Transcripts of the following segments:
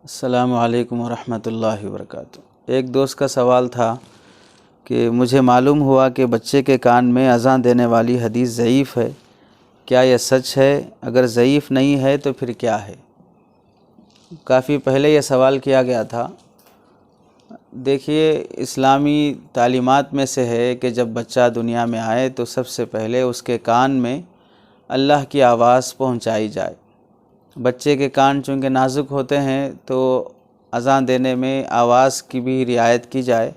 السلام علیکم ورحمۃ اللہ وبرکاتہ۔ ایک دوست کا سوال تھا کہ مجھے معلوم ہوا کہ بچے کے کان میں اذان دینے والی حدیث ضعیف ہے، کیا یہ سچ ہے؟ اگر ضعیف نہیں ہے تو پھر کیا ہے؟ کافی پہلے یہ سوال کیا گیا تھا۔ دیکھیے، اسلامی تعلیمات میں سے ہے کہ جب بچہ دنیا میں آئے تو سب سے پہلے اس کے کان میں اللہ کی آواز پہنچائی جائے۔ بچے کے کان چونکہ نازک ہوتے ہیں تو اذان دینے میں آواز کی بھی رعایت کی جائے،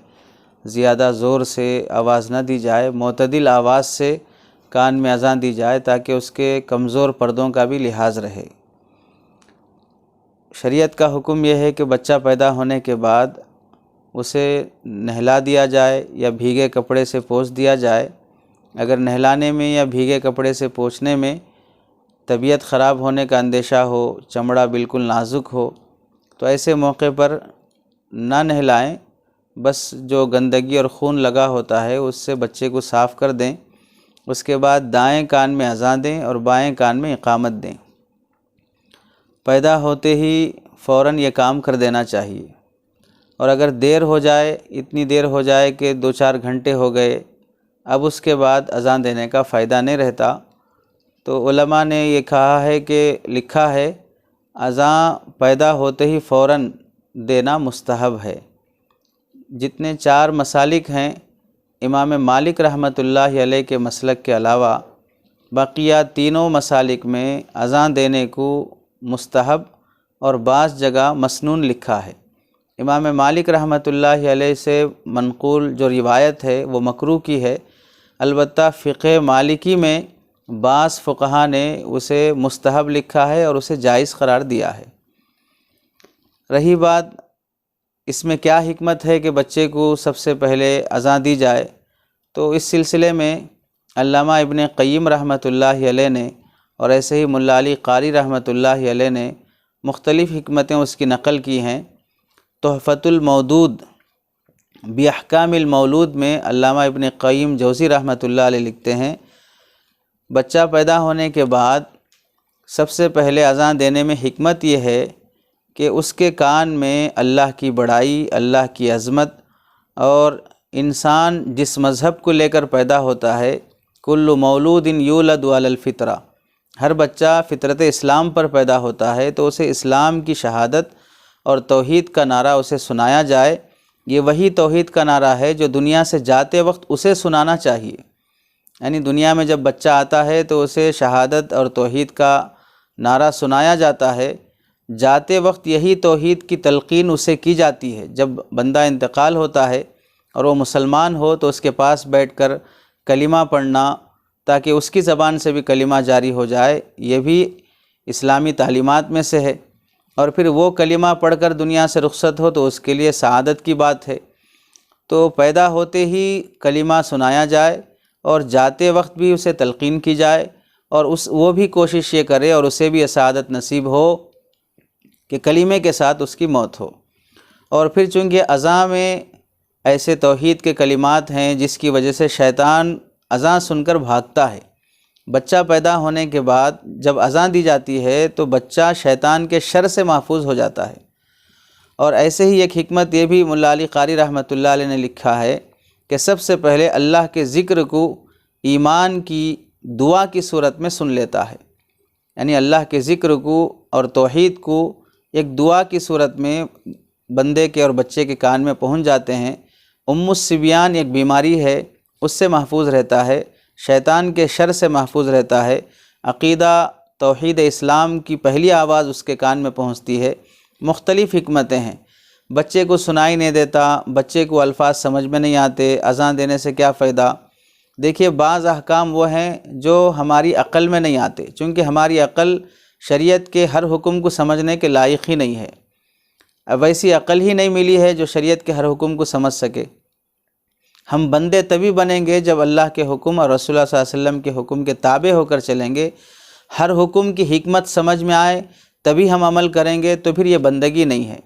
زیادہ زور سے آواز نہ دی جائے، معتدل آواز سے کان میں اذان دی جائے تاکہ اس کے کمزور پردوں کا بھی لحاظ رہے۔ شریعت کا حکم یہ ہے کہ بچہ پیدا ہونے کے بعد اسے نہلا دیا جائے یا بھیگے کپڑے سے پوچھ دیا جائے۔ اگر نہلانے میں یا بھیگے کپڑے سے پوچھنے میں طبیعت خراب ہونے کا اندیشہ ہو، چمڑا بالکل نازک ہو، تو ایسے موقع پر نہ نہلائیں، بس جو گندگی اور خون لگا ہوتا ہے اس سے بچے کو صاف کر دیں۔ اس کے بعد دائیں کان میں اذان دیں اور بائیں کان میں اقامت دیں۔ پیدا ہوتے ہی فوراً یہ کام کر دینا چاہیے، اور اگر دیر ہو جائے، اتنی دیر ہو جائے کہ 2-4 گھنٹے ہو گئے، اب اس کے بعد اذان دینے کا فائدہ نہیں رہتا، تو علماء نے یہ کہا ہے کہ لکھا ہے اذان پیدا ہوتے ہی فوراً دینا مستحب ہے۔ جتنے 4 مسالک ہیں، امام مالک رحمۃ اللہ علیہ کے مسلک کے علاوہ بقیہ تینوں مسالک میں اذان دینے کو مستحب اور بعض جگہ مسنون لکھا ہے۔ امام مالک رحمۃ اللہ علیہ سے منقول جو روایت ہے وہ مکروہ کی ہے، البتہ فقہ مالکی میں بعض فقہا نے اسے مستحب لکھا ہے اور اسے جائز قرار دیا ہے۔ رہی بات اس میں کیا حکمت ہے کہ بچے کو سب سے پہلے اذان دی جائے، تو اس سلسلے میں علامہ ابن قیم رحمۃ اللہ علیہ نے اور ایسے ہی ملا علی قاری رحمۃ اللہ علیہ نے مختلف حکمتیں اس کی نقل کی ہیں۔ تحفۃ المودود باحکام المولود میں علامہ ابن قیم جوزی رحمۃ اللہ علیہ لکھتے ہیں، بچہ پیدا ہونے کے بعد سب سے پہلے اذان دینے میں حکمت یہ ہے کہ اس کے کان میں اللہ کی بڑائی، اللہ کی عظمت، اور انسان جس مذہب کو لے کر پیدا ہوتا ہے، کل مولود یولد علی الفطرہ، ہر بچہ فطرت اسلام پر پیدا ہوتا ہے تو اسے اسلام کی شہادت اور توحید کا نعرہ اسے سنایا جائے۔ یہ وہی توحید کا نعرہ ہے جو دنیا سے جاتے وقت اسے سنانا چاہیے، یعنی دنیا میں جب بچہ آتا ہے تو اسے شہادت اور توحید کا نعرہ سنایا جاتا ہے، جاتے وقت یہی توحید کی تلقین اسے کی جاتی ہے۔ جب بندہ انتقال ہوتا ہے اور وہ مسلمان ہو تو اس کے پاس بیٹھ کر کلمہ پڑھنا تاکہ اس کی زبان سے بھی کلمہ جاری ہو جائے، یہ بھی اسلامی تعلیمات میں سے ہے، اور پھر وہ کلمہ پڑھ کر دنیا سے رخصت ہو تو اس کے لیے سعادت کی بات ہے۔ تو پیدا ہوتے ہی کلمہ سنایا جائے اور جاتے وقت بھی اسے تلقین کی جائے، اور وہ بھی کوشش یہ کرے اور اسے بھی سعادت نصیب ہو کہ کلمے کے ساتھ اس کی موت ہو۔ اور پھر چونکہ اذان میں ایسے توحید کے کلمات ہیں جس کی وجہ سے شیطان اذان سن کر بھاگتا ہے، بچہ پیدا ہونے کے بعد جب اذان دی جاتی ہے تو بچہ شیطان کے شر سے محفوظ ہو جاتا ہے۔ اور ایسے ہی ایک حکمت یہ بھی ملا علی قاری رحمۃ اللہ علیہ نے لکھا ہے کہ سب سے پہلے اللہ کے ذکر کو ایمان کی دعا کی صورت میں سن لیتا ہے، یعنی اللہ کے ذکر کو اور توحید کو ایک دعا کی صورت میں بندے کے اور بچے کے کان میں پہنچ جاتے ہیں۔ الصبیان ایک بیماری ہے، اس سے محفوظ رہتا ہے، شیطان کے شر سے محفوظ رہتا ہے، عقیدہ توحید اسلام کی پہلی آواز اس کے کان میں پہنچتی ہے۔ مختلف حکمتیں ہیں، بچے کو سنائی نہیں دیتا، بچے کو الفاظ سمجھ میں نہیں آتے، اذان دینے سے کیا فائدہ؟ دیکھیے، بعض احکام وہ ہیں جو ہماری عقل میں نہیں آتے، چونکہ ہماری عقل شریعت کے ہر حکم کو سمجھنے کے لائق ہی نہیں ہے۔ اب ایسی عقل ہی نہیں ملی ہے جو شریعت کے ہر حکم کو سمجھ سکے۔ ہم بندے تبھی بنیں گے جب اللہ کے حکم اور رسول اللہ صلی اللہ علیہ وسلم کے حکم کے تابع ہو کر چلیں گے، ہر حکم کی حکمت سمجھ میں آئے تبھی ہم عمل کریں گے، تو پھر یہ بندگی نہیں ہے۔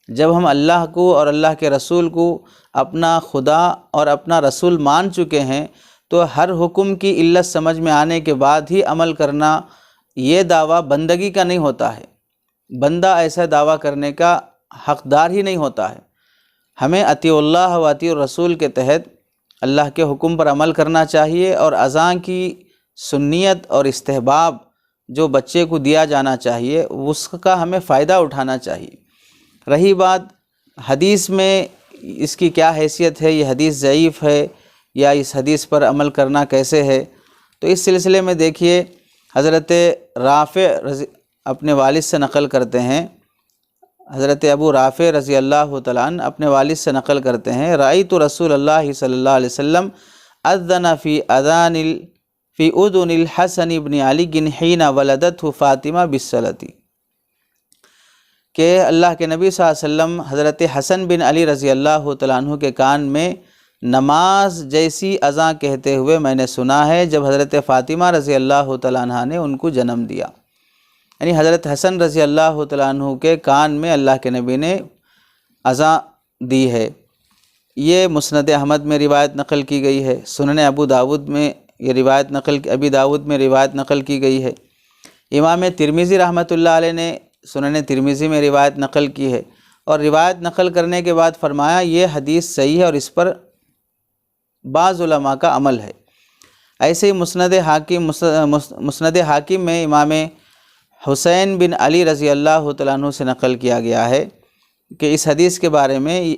جب ہم اللہ کو اور اللہ کے رسول کو اپنا خدا اور اپنا رسول مان چکے ہیں تو ہر حکم کی علت سمجھ میں آنے کے بعد ہی عمل کرنا، یہ دعویٰ بندگی کا نہیں ہوتا ہے۔ بندہ ایسا دعویٰ کرنے کا حقدار ہی نہیں ہوتا ہے۔ ہمیں اطیع اللہ و اطیع الرسول کے تحت اللہ کے حکم پر عمل کرنا چاہیے، اور اذان کی سنیت اور استحباب جو بچے کو دیا جانا چاہیے اس کا ہمیں فائدہ اٹھانا چاہیے۔ رہی بات حدیث میں اس کی کیا حیثیت ہے، یہ حدیث ضعیف ہے یا اس حدیث پر عمل کرنا کیسے ہے، تو اس سلسلے میں دیکھیے حضرت رافع اپنے والد سے نقل کرتے ہیں، حضرت ابو رافع رضی اللہ تعالیٰ عنہ اپنے والد سے نقل کرتے ہیں، رأیت رسول اللہ صلی اللہ علیہ وسلم اذن فی اذن الحسن بن علی حین ولدته فاطمہ بالصلاۃ، کہ اللہ کے نبی صلی اللہ علیہ وسلم حضرت حسن بن علی رضی اللہ تعالیٰ عنہ کے کان میں نماز جیسی اذان کہتے ہوئے میں نے سنا ہے جب حضرت فاطمہ رضی اللہ تعالیٰ عنہ نے ان کو جنم دیا۔ یعنی حضرت حسن رضی اللہ تعالیٰ عنہ کے کان میں اللہ کے نبی نے اذان دی ہے۔ یہ مسند احمد میں روایت نقل کی گئی ہے، سنن ابو داود میں یہ روایت نقل کی گئی ہے۔ امام ترمذی رحمۃ اللہ علیہ نے سنن ترمذی میں روایت نقل کی ہے، اور روایت نقل کرنے کے بعد فرمایا یہ حدیث صحیح ہے اور اس پر بعض علماء کا عمل ہے۔ ایسے ہی مسند حاکم میں امام حسین بن علی رضی اللہ تعالیٰ عنہ سے نقل کیا گیا ہے کہ اس حدیث کے بارے میں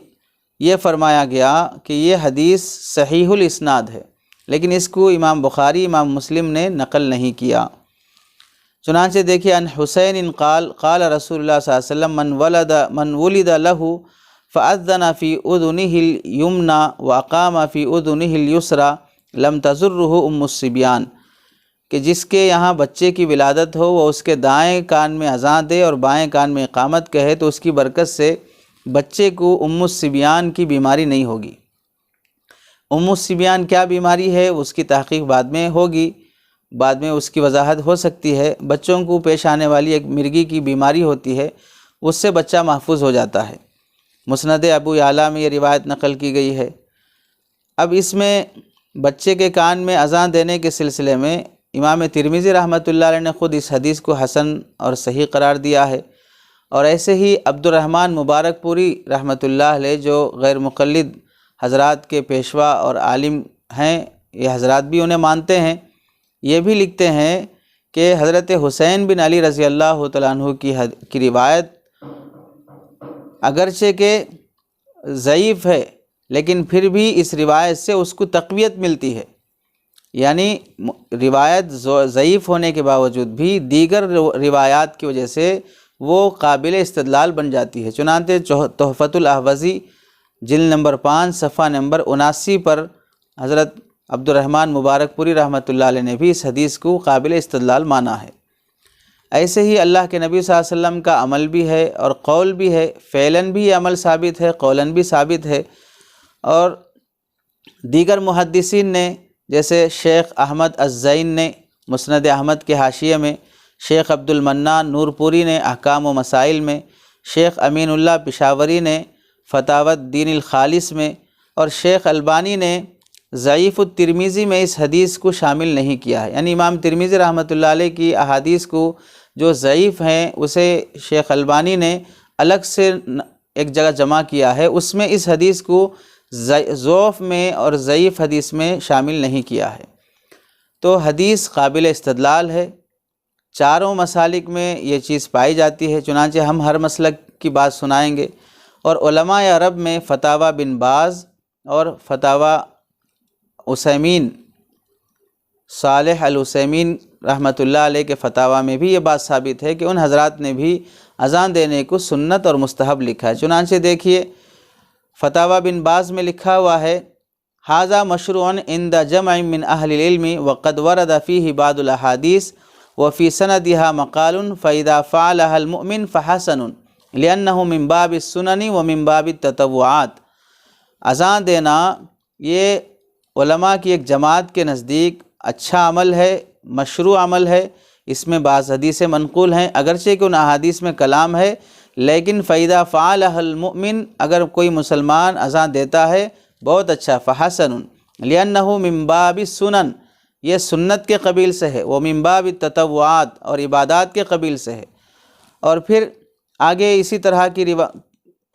یہ فرمایا گیا کہ یہ حدیث صحیح الاسناد ہے، لیکن اس کو امام بخاری امام مسلم نے نقل نہیں کیا۔ چنانچہ دیکھیے ان حسین قال قال رسول اللہ صلی اللہ علیہ وسلم من ولد له فأذن في اذنه اليمنى واقام في اذنه اليسرى لم تضره الصبيان، کہ جس کے یہاں بچے کی ولادت ہو وہ اس کے دائیں کان میں اذان دے اور بائیں کان میں اقامت کہے تو اس کی برکت سے بچے کو الصبیان کی بیماری نہیں ہوگی۔ الصبیان کیا بیماری ہے اس کی تحقیق بعد میں ہوگی، بعد میں اس کی وضاحت ہو سکتی ہے۔ بچوں کو پیش آنے والی ایک مرگی کی بیماری ہوتی ہے، اس سے بچہ محفوظ ہو جاتا ہے۔ مسند ابو یعلیٰ میں یہ روایت نقل کی گئی ہے۔ اب اس میں بچے کے کان میں اذان دینے کے سلسلے میں امام ترمذی رحمۃ اللہ علیہ نے خود اس حدیث کو حسن اور صحیح قرار دیا ہے، اور ایسے ہی عبد الرحمن مبارک پوری رحمۃ اللہ علیہ جو غیر مقلد حضرات کے پیشوا اور عالم ہیں، یہ حضرات بھی انہیں مانتے ہیں، یہ بھی لکھتے ہیں کہ حضرت حسین بن علی رضی اللہ تعالیٰ عنہ کی روایت اگرچہ کہ ضعیف ہے لیکن پھر بھی اس روایت سے اس کو تقویت ملتی ہے، یعنی روایت ضعیف ہونے کے باوجود بھی دیگر روایات کی وجہ سے وہ قابل استدلال بن جاتی ہے۔ چنانچہ تحفۃ الاحوذی جلد نمبر 5 صفحہ نمبر 79 پر حضرت عبد الرحمن مبارک پوری رحمۃ اللہ علیہ نے بھی اس حدیث کو قابل استدلال مانا ہے۔ ایسے ہی اللہ کے نبی صلی اللہ علیہ وسلم کا عمل بھی ہے اور قول بھی ہے، فعلاً بھی یہ عمل ثابت ہے، قولاً بھی ثابت ہے، اور دیگر محدثین نے جیسے شیخ احمد الزین نے مسند احمد کے حاشیے میں، شیخ عبد المنان نور پوری نے احکام و مسائل میں، شیخ امین اللہ پشاوری نے فتاوی الدین الخالص میں، اور شیخ البانی نے ضعیف الترمذی میں اس حدیث کو شامل نہیں کیا ہے۔ یعنی امام ترمذی رحمۃ اللہ علیہ کی احادیث کو جو ضعیف ہیں اسے شیخ البانی نے الگ سے ایک جگہ جمع کیا ہے، اس میں اس حدیث کو ضعف میں اور ضعیف حدیث میں شامل نہیں کیا ہے۔ تو حدیث قابل استدلال ہے، چاروں مسالک میں یہ چیز پائی جاتی ہے، چنانچہ ہم ہر مسلک کی بات سنائیں گے، اور علماء عرب میں فتاوی بن باز اور فتاوی عثیمین صالح العثیمین رحمۃ اللہ علیہ کے فتاوی میں بھی یہ بات ثابت ہے کہ ان حضرات نے بھی اذان دینے کو سنت اور مستحب لکھا ہے۔ چنانچہ دیکھیے فتاوی بن باز میں لکھا ہوا ہے ھذا مشروع عند جمع من اہل العلم وقد ورد فیہ بعض الاحادیث وفی سندها مقال فاذا فعلها المؤمن فحسن لانه من باب السنن ومن باب التطوعات۔ اذان دینا یہ علماء کی ایک جماعت کے نزدیک اچھا عمل ہے، مشروع عمل ہے، اس میں بعض حدیثیں منقول ہیں، اگرچہ کہ ان احادیث میں کلام ہے، لیکن فَإِذَا فَعَلَهَا الْمُؤْمِنُ اگر کوئی مسلمان اذان دیتا ہے بہت اچھا، فَحَسَنٌ لِأَنَّهُ مِن بَابِ السُّنَن، یہ سنت کے قبیل سے ہے، وَمِن بَابِ التَّطَوُّعَات اور عبادات کے قبیل سے ہے۔ اور پھر آگے اسی طرح کی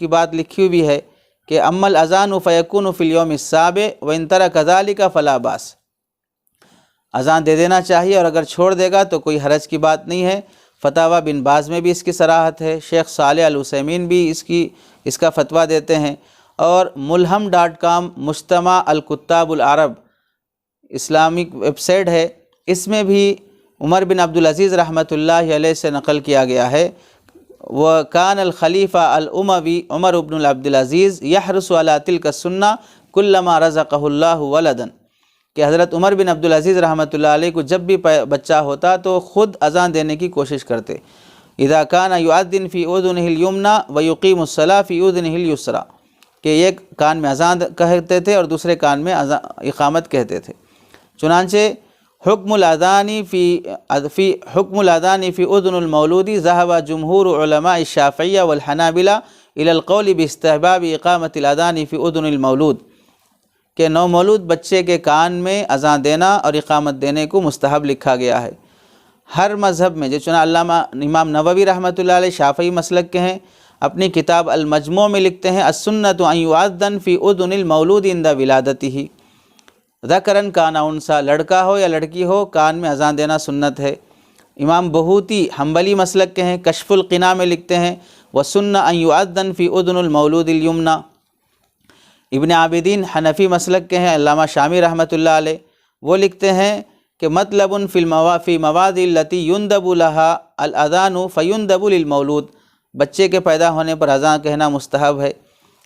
کی بات لکھی ہوئی ہے کہ اما الاذان فیکون فی الیوم السابع وان ترک ذلک فلا باس، اذان دے دینا چاہیے اور اگر چھوڑ دے گا تو کوئی حرج کی بات نہیں ہے۔ فتاوی بن باز میں بھی اس کی صراحت ہے، شیخ صالح العثیمین بھی اس کا فتویٰ دیتے ہیں، اور ملہم.com مجتمع الکتاب العرب اسلامک ویب سائٹ ہے، اس میں بھی عمر بن عبدالعزیز رحمۃ اللہ علیہ سے نقل کیا گیا ہے، وَكَانَ الْخَلِيفَةُ الْأُمَوِيُّ عمر بن عبدالعزیز يَحْرُصُ عَلَى تِلْكَ السُّنَّةِ كُلَّمَا رَزَقَهُ اللَّهُ وَلَدًا، کہ حضرت عمر بن عبدالعزیز رحمۃ اللہ علیہ کو جب بھی بچہ ہوتا تو خود اذان دینے کی کوشش کرتے۔ اذا كان يؤذن في اذنه اليمنى ويقيم الصلاة في اذنه اليسرى، کہ ایک کان میں اذان کہتے تھے اور دوسرے کان میں اقامت کہتے تھے۔ چنانچہ حکم الاذان فی اذن المولود ذهب جمہور علماء الشافعیہ والحنابلہ الى القول باستحباب اقامت الاذان فی اذن المولود، کہ نومولود بچے کے کان میں اذان دینا اور اقامت دینے کو مستحب لکھا گیا ہے۔ ہر مذہب میں، جس طرح علامہ امام نووی رحمۃ اللہ علیہ شافعی مسلک کے ہیں، اپنی کتاب المجموع میں لکھتے ہیں السنۃ ان یؤذن فی اذن المولود عند ولادتہ، ذکرن کان انثی، لڑکا ہو یا لڑکی ہو کان میں اذان دینا سنت ہے۔ امام بہوتی حنبلی مسلک کے ہیں، کشف القناع میں لکھتے ہیں وسنۃ ان یؤذن فی اذن المولود الیمنی۔ ابن عابدین حنفی مسلک کے ہیں، علامہ شامی رحمۃ اللہ علیہ، وہ لکھتے ہیں کہ مطلب فی مواضع التی یندب لها الاذان فیندب للمولود، بچے کے پیدا ہونے پر اذان کہنا مستحب ہے۔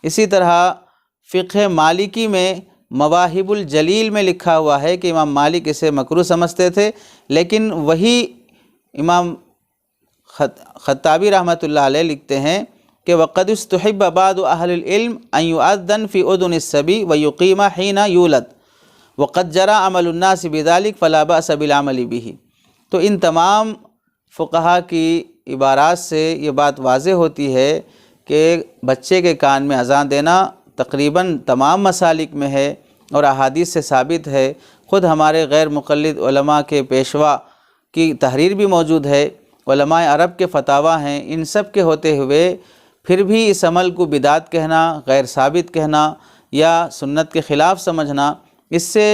اسی طرح فقہ مالکی میں مواہب الجلیل میں لکھا ہوا ہے کہ امام مالک اسے مکروہ سمجھتے تھے، لیکن وہی امام خطابی رحمۃ اللہ علیہ لکھتے ہیں کہ وقد استحب بعض اہل العلم ان یؤذن فی اذن الصبی ویقیم حین یولد وقد جرى عمل الناس بذلك فلا باس بالعمل به۔ تو ان تمام فقہا کی عبارات سے یہ بات واضح ہوتی ہے کہ بچے کے کان میں اذان دینا تقریباً تمام مسالک میں ہے اور احادیث سے ثابت ہے۔ خود ہمارے غیر مقلد علماء کے پیشوا کی تحریر بھی موجود ہے، علماء عرب کے فتاویٰ ہیں، ان سب کے ہوتے ہوئے پھر بھی اس عمل کو بدعت کہنا، غیر ثابت کہنا یا سنت کے خلاف سمجھنا، اس سے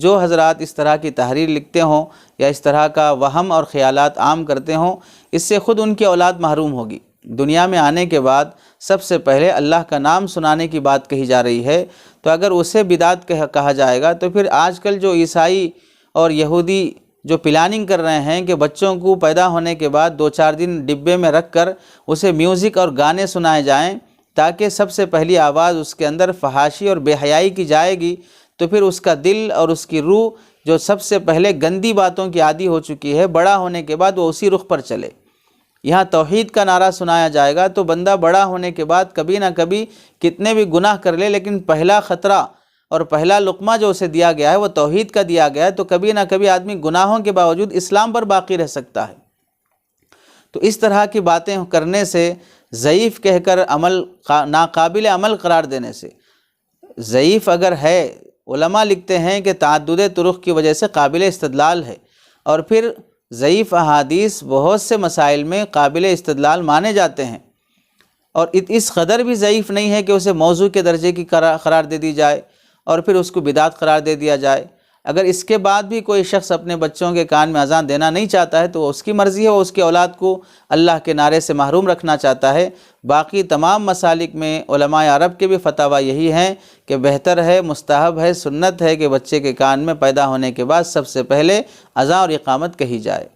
جو حضرات اس طرح کی تحریر لکھتے ہوں یا اس طرح کا وہم اور خیالات عام کرتے ہوں، اس سے خود ان کی اولاد محروم ہوگی۔ دنیا میں آنے کے بعد سب سے پہلے اللہ کا نام سنانے کی بات کہی جا رہی ہے، تو اگر اسے بدعت کہا جائے گا تو پھر آج کل جو عیسائی اور یہودی جو پلاننگ کر رہے ہیں کہ بچوں کو پیدا ہونے کے بعد 2-4 دن ڈبے میں رکھ کر اسے میوزک اور گانے سنائے جائیں تاکہ سب سے پہلی آواز اس کے اندر فحاشی اور بے حیائی کی جائے گی، تو پھر اس کا دل اور اس کی روح جو سب سے پہلے گندی باتوں کی عادی ہو چکی ہے، بڑا ہونے کے بعد وہ اسی رخ پر چلے۔ یہاں توحید کا نعرہ سنایا جائے گا تو بندہ بڑا ہونے کے بعد کبھی نہ کبھی کتنے بھی گناہ کر لے، لیکن پہلا خطرہ اور پہلا لقمہ جو اسے دیا گیا ہے وہ توحید کا دیا گیا ہے، تو کبھی نہ کبھی آدمی گناہوں کے باوجود اسلام پر باقی رہ سکتا ہے۔ تو اس طرح کی باتیں کرنے سے، ضعیف کہہ کر ناقابل عمل قرار دینے سے، ضعیف اگر ہے، علماء لکھتے ہیں کہ تعدد طرق کی وجہ سے قابل استدلال ہے، اور پھر ضعیف احادیث بہت سے مسائل میں قابل استدلال مانے جاتے ہیں، اور اس قدر بھی ضعیف نہیں ہے کہ اسے موضوع کے درجے کی قرار دے دی جائے اور پھر اس کو بدعت قرار دے دیا جائے۔ اگر اس کے بعد بھی کوئی شخص اپنے بچوں کے کان میں اذان دینا نہیں چاہتا ہے تو وہ اس کی مرضی ہے، وہ اس کے اولاد کو اللہ کے نعرے سے محروم رکھنا چاہتا ہے۔ باقی تمام مسالک میں علماء عرب کے بھی فتاویٰ یہی ہیں کہ بہتر ہے، مستحب ہے، سنت ہے کہ بچے کے کان میں پیدا ہونے کے بعد سب سے پہلے اذان اور اقامت کہی جائے۔